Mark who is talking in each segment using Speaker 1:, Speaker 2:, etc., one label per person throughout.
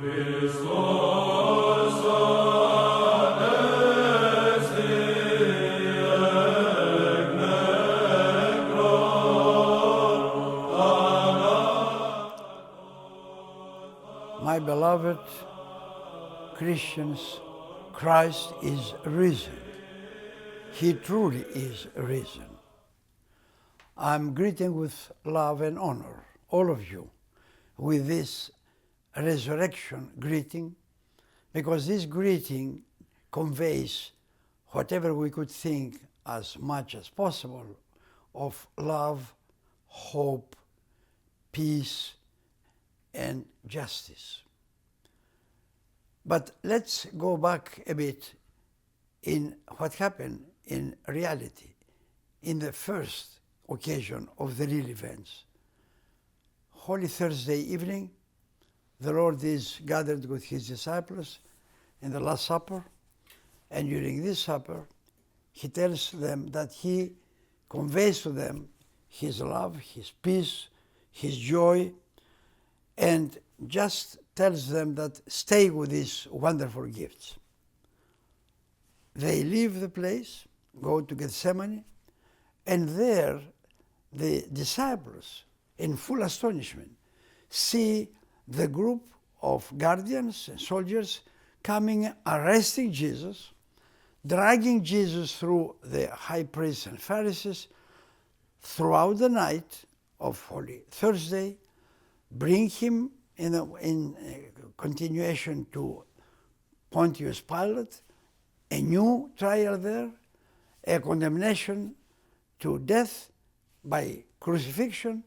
Speaker 1: My beloved Christians, Christ is risen. He truly is risen. I'm greeting with love and honor all of you with this resurrection greeting, because this greeting conveys whatever we could think as much as possible of love, hope, peace, and justice. But let's go back a bit in what happened in reality in the first occasion of the real events. Holy Thursday evening, the Lord is gathered with his disciples in the Last Supper, and during this supper, he tells them that he conveys to them his love, his peace, his joy, and just tells them that stay with these wonderful gifts. They leave the place, go to Gethsemane, and there the disciples, in full astonishment, see the group of guardians and soldiers coming, arresting Jesus, dragging Jesus through the high priests and Pharisees throughout the night of Holy Thursday, bring him in continuation to Pontius Pilate, a new trial there, a condemnation to death by crucifixion,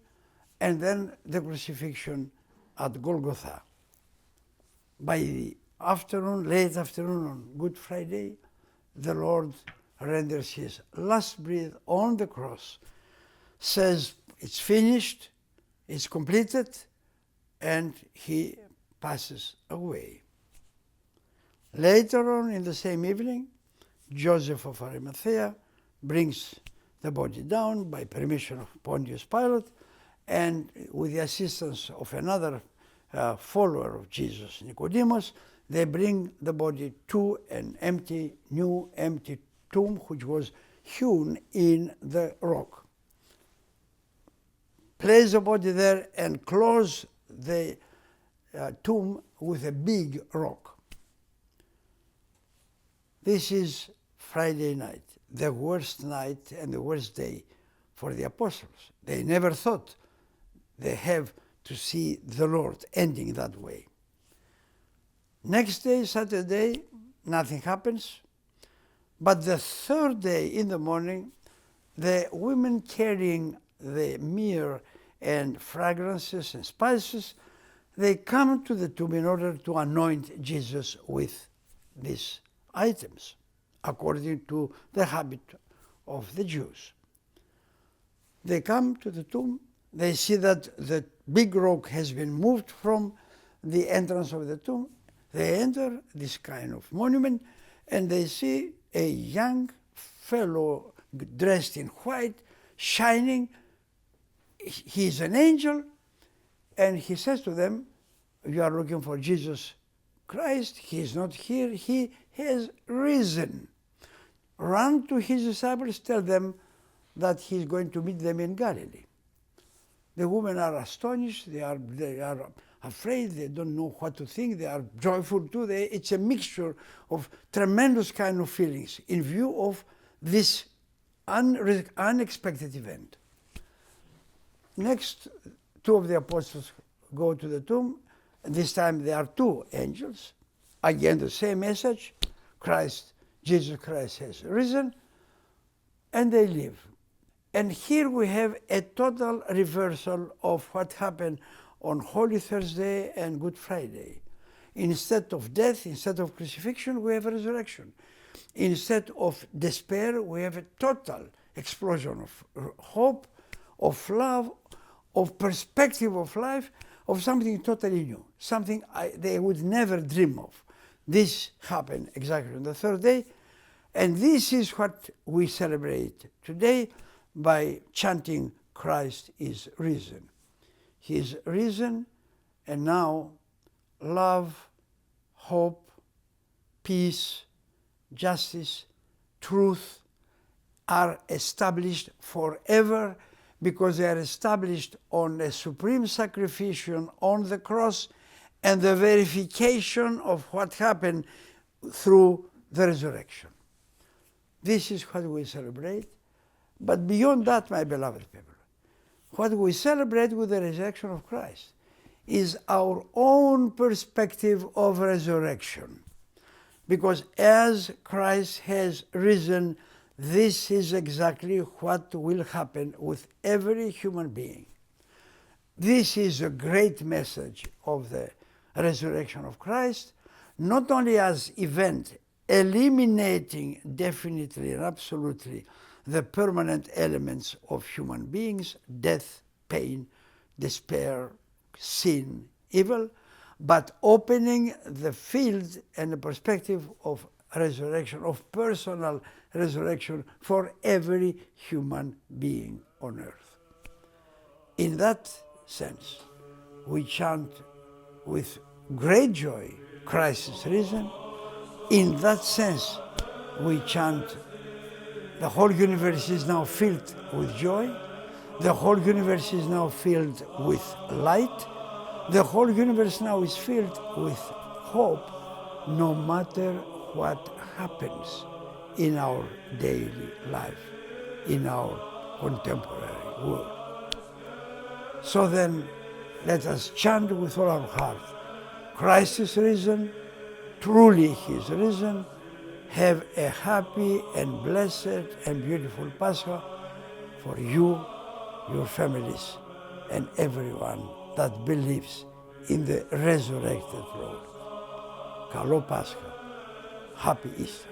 Speaker 1: and then the crucifixion at Golgotha. By the afternoon, late afternoon on Good Friday, the Lord renders his last breath on the cross, says it's finished, it's completed, and he passes away. Later on in the same evening, Joseph of Arimathea brings the body down by permission of Pontius Pilate, and with the assistance of another follower of Jesus, Nicodemus, they bring the body to an new empty tomb which was hewn in the rock. Place the body there and close the tomb with a big rock. This is Friday night, the worst night and the worst day for the apostles. They never thought they have to see the Lord ending that way. Next day, Saturday, nothing happens. But the third day in the morning, the women carrying the myrrh and fragrances and spices, they come to the tomb in order to anoint Jesus with these items, according to the habit of the Jews. They come to the tomb, they see that the big rock has been moved from the entrance of the tomb. They enter this kind of monument and they see a young fellow dressed in white, shining. He's an angel, and he says to them, you are looking for Jesus Christ. He is not here. He has risen. Run to his disciples, tell them that he's going to meet them in Galilee. The women are astonished. They are afraid. They don't know what to think. They are joyful too. It's a mixture of tremendous kind of feelings in view of this unexpected event. Next, two of the apostles go to the tomb. This time there are two angels. Again, the same message. Jesus Christ has risen. And they leave. And here we have a total reversal of what happened on Holy Thursday and Good Friday. Instead of death, instead of crucifixion, we have a resurrection. Instead of despair, we have a total explosion of hope, of love, of perspective of life, of something totally new, something they would never dream of. This happened exactly on the third day, and this is what we celebrate today by chanting, Christ is risen. He is risen, and now love, hope, peace, justice, truth are established forever, because they are established on a supreme sacrificial on the cross and the verification of what happened through the resurrection. This is what we celebrate. But beyond that, my beloved people, what we celebrate with the resurrection of Christ is our own perspective of resurrection. Because as Christ has risen, this is exactly what will happen with every human being. This is a great message of the resurrection of Christ, not only as event eliminating definitely and absolutely the permanent elements of human beings, death, pain, despair, sin, evil, but opening the field and the perspective of resurrection, of personal resurrection for every human being on earth. In that sense, we chant with great joy, Christ is risen. In that sense, we chant, the whole universe is now filled with joy. The whole universe is now filled with light. The whole universe now is filled with hope, no matter what happens in our daily life, in our contemporary world. So then, let us chant with all our heart, Christ is risen, truly he is risen. Have a happy and blessed and beautiful Paschal for you, your families, and everyone that believes in the resurrected Lord. Καλό Πάσχα. Happy Easter.